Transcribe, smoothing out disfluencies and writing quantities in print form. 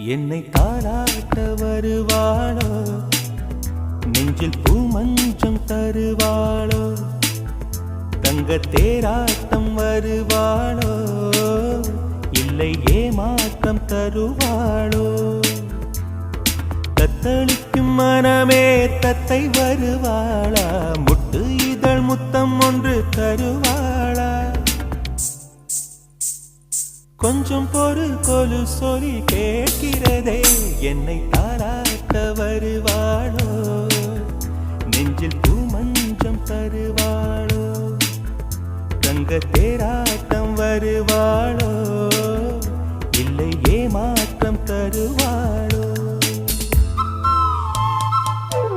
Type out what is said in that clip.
என்னை தாளாட்ட வருவாளோ, நெஞ்சில் பூமஞ்சம் தருவாளோ, தங்க தேராட்டம் வருவாளோ, இல்லை ஏமாற்றம் தருவாளோ. தத்தளிக்கும் மனமே தத்தை வருவாளா, முட்டு இதழ் முத்தம் ஒன்று தருவாளா. கொஞ்சம் பொறு கொலு சொல்லி கேட்கிறதே, என்னை தாராட்ட வருவாளோ.